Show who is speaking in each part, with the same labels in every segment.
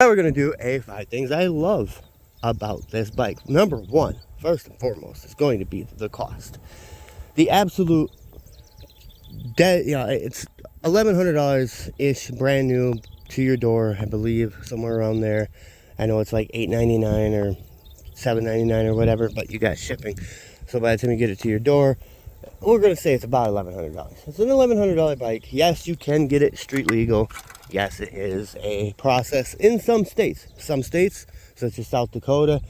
Speaker 1: Now we're going to do 5 things I love about this bike. Number one, first and foremost, is going to be the cost. The absolute it's $1,100-ish, brand new to your door, I believe, somewhere around there. I know it's like $8.99 or $7.99 or whatever, but you got shipping. So by the time you get it to your door, we're going to say it's about $1,100. It's an $1,100 bike. Yes, you can get it street legal. Yes, it is a process in some states. Some states, such as South Dakota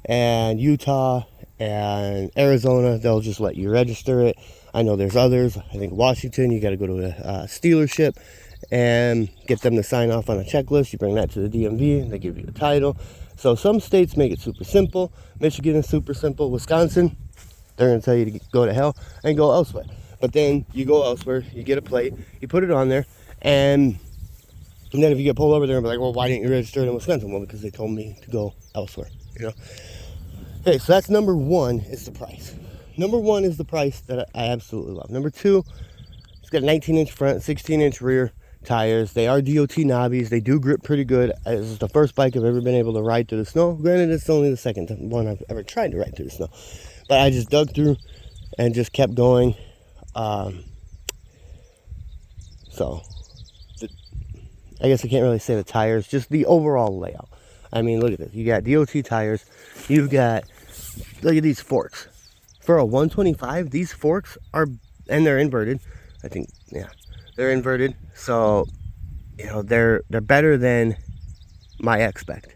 Speaker 1: and Utah and Arizona, they'll just let you register it. I know there's others. I think Washington, you got to go to a dealership and get them to sign off on a checklist. You bring that to the DMV, and they give you a title. So some states make it super simple. Michigan is super simple. Wisconsin, they're going to tell you to go to hell and go elsewhere. But then you go elsewhere, you get a plate, you put it on there, and then if you get pulled over there and be like, well, why didn't you register it in Wisconsin? Well, because they told me to go elsewhere, you know. Okay, so that's number one, is the price. Number one is the price that I absolutely love. Number two, it's got a 19-inch front, 16-inch rear tires. They are DOT knobbies. They do grip pretty good. This is the first bike I've ever been able to ride through the snow. Granted, it's only the second one I've ever tried to ride through the snow. But I just dug through and just kept going. I guess I can't really say the tires, just the overall layout. I mean, look at this. You got DOT tires. You've got, look at these forks. For a 125, these forks are, and they're inverted. I think, yeah, they're inverted. So, you know, they're better than my X-Spect.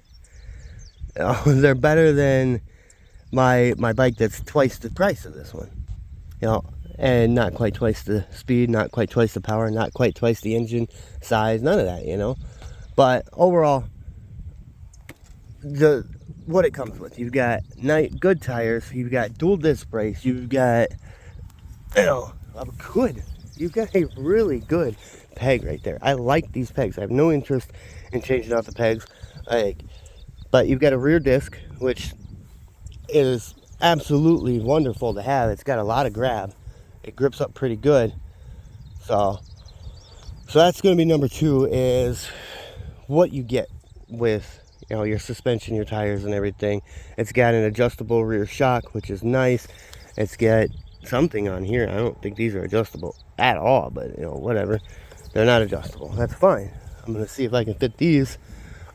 Speaker 1: You know, they're better than my bike that's twice the price of this one. You know, and not quite twice the speed, not quite twice the power, not quite twice the engine size, none of that, you know. But overall, what it comes with, you've got good tires, you've got dual disc brakes, you've got, you've got a really good peg right there. I like these pegs. I have no interest in changing out the pegs, but you've got a rear disc, which is absolutely wonderful to have. It's got a lot of grab. It grips up pretty good. So that's going to be number two, is what you get with, you know, your suspension, your tires and everything. It's got an adjustable rear shock, which is nice. It's got something on here. I don't think these are adjustable at all, but you know, whatever. They're not adjustable. That's fine. I'm going to see if I can fit these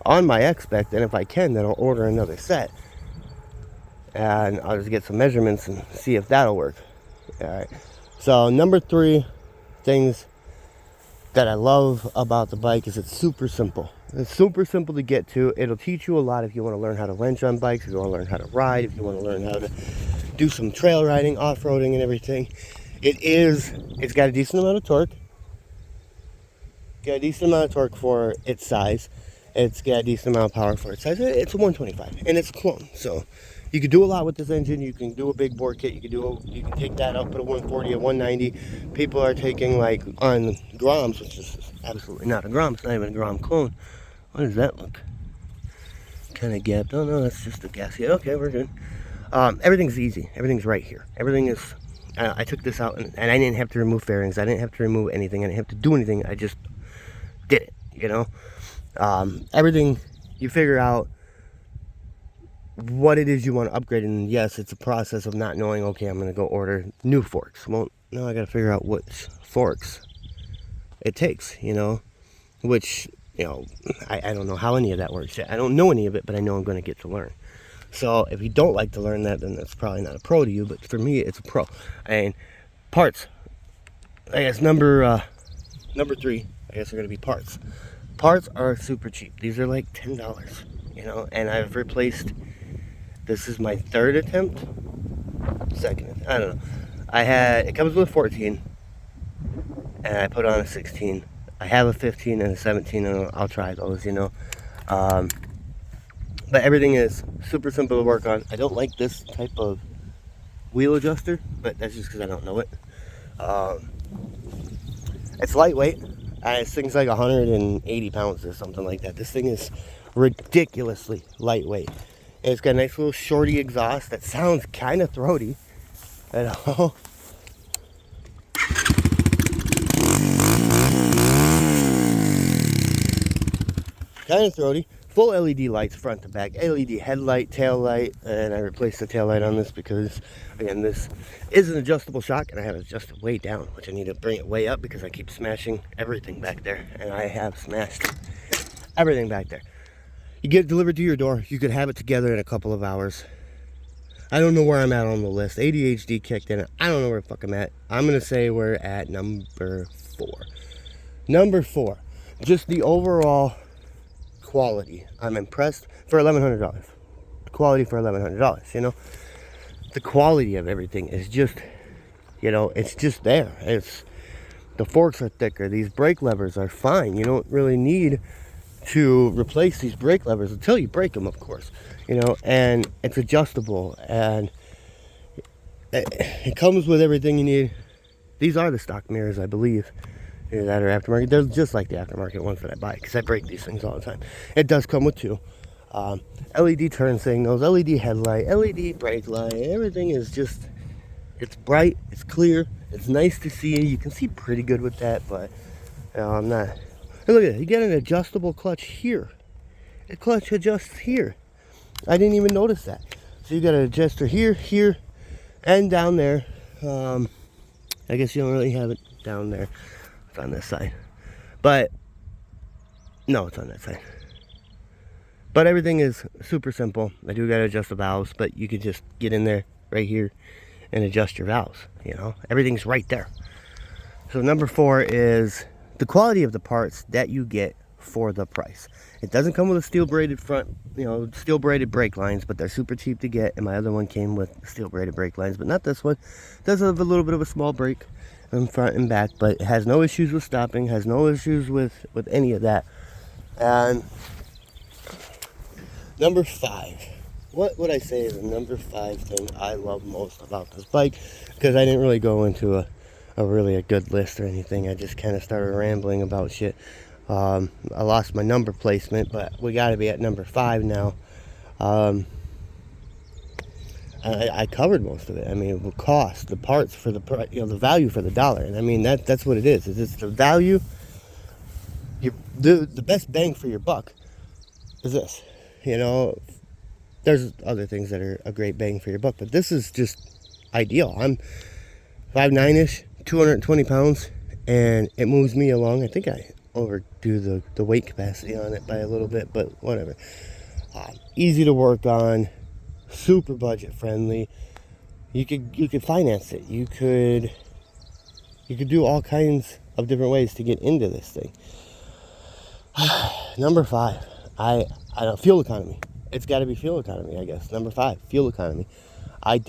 Speaker 1: on my X-Spect, and if I can, then I'll order another set. And I'll just get some measurements and see if that'll work. Alright. So number three things that I love about the bike is it's super simple. It's super simple to get to. It'll teach you a lot if you want to learn how to wrench on bikes, if you want to learn how to ride, if you want to learn how to do some trail riding, off-roading and everything. It's got a decent amount of torque. Got a decent amount of torque for its size. It's got a decent amount of power for its size. It's a 125 and it's a clone, so you can do a lot with this engine. You can do a big bore kit. You can take that up, put a 140, a 190. People are taking, like, on Groms, which is absolutely not a Grom. It's not even a Grom clone. What does that look? Kind of gapped. Oh no, that's just a gasket. Okay, we're good. Everything's easy. Everything's right here. Everything is. I took this out and I didn't have to remove fairings. I didn't have to remove anything. I didn't have to do anything. I just did it. You know, everything you figure out what it is you want to upgrade, and yes, it's a process of not knowing, okay, I'm going to go order new forks. Well, now I got to figure out which forks it takes, you know, which, you know, I don't know how any of that works yet. I don't know any of it, but I know I'm going to get to learn. So if you don't like to learn that, then that's probably not a pro to you, but for me, it's a pro. And parts, I guess number three, I guess, are going to be parts. Parts are super cheap. These are like $10, you know, and I've replaced, this is my third attempt, second, I don't know. It comes with a 14, and I put on a 16. I have a 15 and a 17, and I'll try those, you know. But everything is super simple to work on. I don't like this type of wheel adjuster, but that's just because I don't know it. It's lightweight. This thing's like 180 pounds or something like that. This thing is ridiculously lightweight. And it's got a nice little shorty exhaust that sounds kind of throaty. I know. Kind of throaty, full LED lights front to back, LED headlight, tail light, and I replaced the tail light on this because, again, this is an adjustable shock, and I have it adjusted way down, which I need to bring it way up because I keep smashing everything back there, and I have smashed everything back there. You get it delivered to your door, you could have it together in a couple of hours. I don't know where I'm at on the list. ADHD kicked in. I don't know where the fuck I'm at. I'm going to say we're at number 4. Number 4. Just the overall quality. I'm impressed for $1,100. Quality for $1,100, you know. The quality of everything is just, you know, it's just there. It's, the forks are thicker. These brake levers are fine. You don't really need to replace these brake levers until you break them, of course, you know, and it's adjustable, and it comes with everything you need. These are the stock mirrors, I believe, that are aftermarket. They're just like the aftermarket ones that I buy because I break these things all the time. It does come with 2 LED turn signals, LED headlight, LED brake light. Everything is just, it's bright, it's clear, it's nice to see. You can see pretty good with that, but you know, I'm not. And look at it, you get an adjustable clutch here. The clutch adjusts here. I didn't even notice that. So you got an adjuster here, here, and down there. I guess you don't really have it down there. It's on this side. But, no, it's on that side. But everything is super simple. I do got to adjust the valves, but you can just get in there right here and adjust your valves, you know. Everything's right there. So number 4 is the quality of the parts that you get for the price. It doesn't come with a steel braided front, you know, steel braided brake lines, but they're super cheap to get. And my other one came with steel braided brake lines, but not this one. It does have a little bit of a small brake in front and back, but it has no issues with stopping, has no issues with any of that. And number 5, what would I say is the number 5 thing I love most about this bike? Because I didn't really go into a good list or anything. I just kind of started rambling about shit. I lost my number placement, but we got to be at number 5 now. I covered most of it. I mean, the cost, the parts for the price, you know, the value for the dollar. And I mean, that's what it is. It's the value. The best bang for your buck is this. You know, there's other things that are a great bang for your buck, but this is just ideal. I'm 5'9"-ish, 220 pounds, and it moves me along. I think I overdo the weight capacity on it by a little bit, but whatever. Easy to work on, super budget friendly. You could finance it. You could do all kinds of different ways to get into this thing. Number 5, I don't, fuel economy. It's got to be fuel economy, I guess. Number 5, fuel economy. I've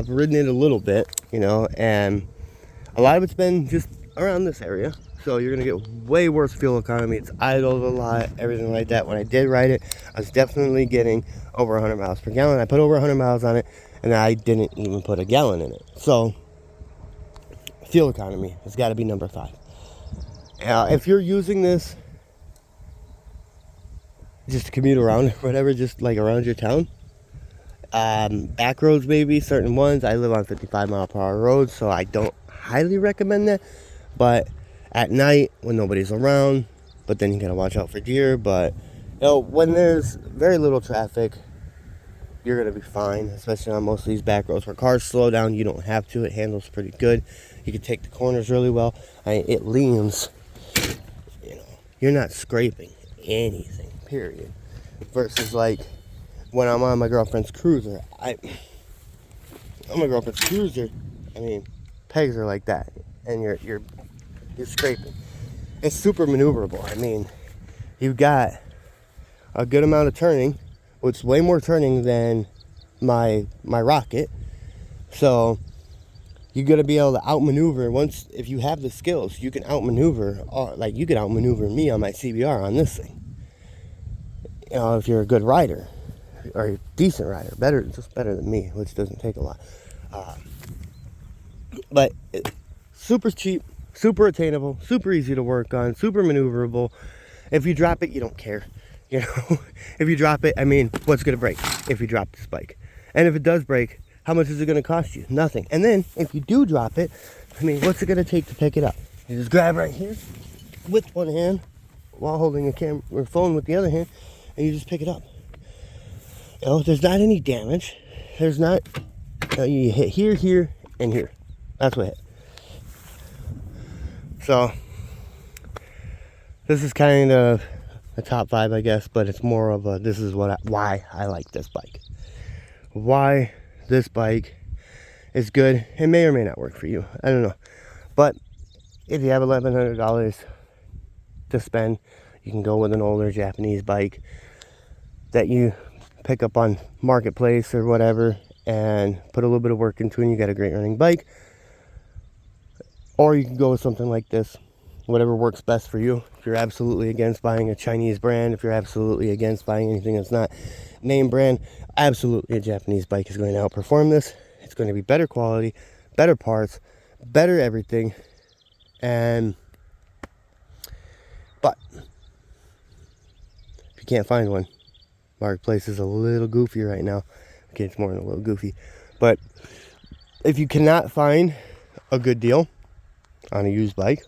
Speaker 1: ridden it a little bit, you know, and a lot of it's been just around this area. So you're going to get way worse fuel economy. It's idled a lot, everything like that. When I did ride it, I was definitely getting over 100 miles per gallon. I put over 100 miles on it, and I didn't even put a gallon in it. So fuel economy has got to be number 5. If you're using this just to commute around or whatever, just like around your town, back roads maybe, certain ones. I live on 55 mile per hour roads, so I don't highly recommend that. But at night when nobody's around, but then you gotta watch out for deer. But you know, when there's very little traffic, you're gonna be fine, especially on most of these back roads where cars slow down. You don't have to. It handles pretty good. You can take the corners really well. It leans, you know, you're not scraping anything, period. Versus like when I'm on my girlfriend's cruiser, on my girlfriend's cruiser, I mean, pegs are like that, and you're scraping. It's super maneuverable. I mean, you've got a good amount of turning, which is way more turning than my Rocket. So you're gonna be able to outmaneuver if you have the skills. You can outmaneuver, like you can outmaneuver me on my CBR on this thing. You know, if you're a good rider or a decent rider, better than me, which doesn't take a lot. But super cheap, super attainable, super easy to work on, super maneuverable. If you drop it, you don't care. You know, if you drop it, I mean, what's gonna break if you drop this bike? And if it does break, how much is it gonna cost you? Nothing. And then if you do drop it, I mean, what's it gonna take to pick it up? You just grab right here with one hand while holding a camera or phone with the other hand, and you just pick it up. You know, there's not any damage. There's not, you hit here, here, and here. That's what hit. So, this is kind of a top 5, I guess, but it's more of a, this is why I like this bike. Why this bike is good. It may or may not work for you. I don't know. But if you have $1,100 to spend, you can go with an older Japanese bike that you pick up on Marketplace or whatever and put a little bit of work into, and you got a great running bike. Or you can go with something like this, whatever works best for you. If you're absolutely against buying a Chinese brand, if you're absolutely against buying anything that's not name brand, absolutely a Japanese bike is going to outperform this. It's going to be better quality, better parts, better everything. But if you can't find one, Marketplace is a little goofy right now. Okay, it's more than a little goofy. But if you cannot find a good deal on a used bike,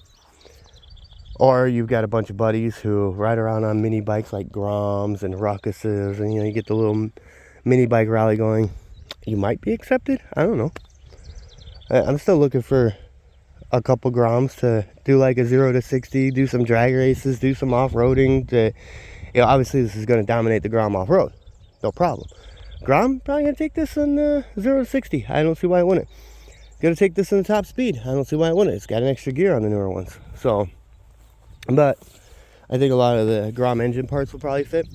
Speaker 1: or you've got a bunch of buddies who ride around on mini bikes like Groms and Ruckuses, and you get the little mini bike rally going, you might be accepted. I don't know. I'm still looking for a couple Groms to do like a 0 to 60, do some drag races, do some off-roading. Obviously this is going to dominate the Grom off-road, no problem. Grom probably gonna take this on 0 to 60. I don't see why it wouldn't. Gonna take this in the top speed. I don't see why it wouldn't. It's got an extra gear on the newer ones. So, but I think a lot of the Grom engine parts will probably fit.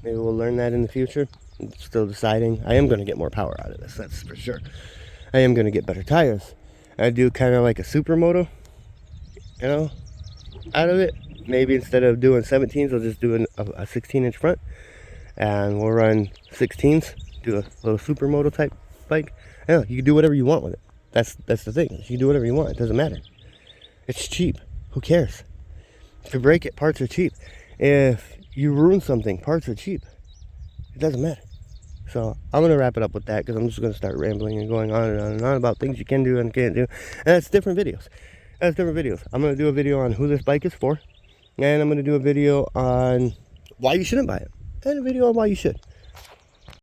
Speaker 1: Maybe we'll learn that in the future. I'm still deciding. I am gonna get more power out of this, that's for sure. I am gonna get better tires. I do kind of like a supermoto, out of it. Maybe instead of doing 17s, I'll just do a 16-inch front. And we'll run 16s, do a little supermoto type bike. You can do whatever you want with it. That's the thing. You can do whatever you want. It doesn't matter. It's cheap. Who cares? If you break it, parts are cheap. If you ruin something, parts are cheap. It doesn't matter. So I'm going to wrap it up with that, because I'm just going to start rambling and going on and on about things you can do and can't do. And that's different videos. I'm going to do a video on who this bike is for. And I'm going to do a video on why you shouldn't buy it. And a video on why you should.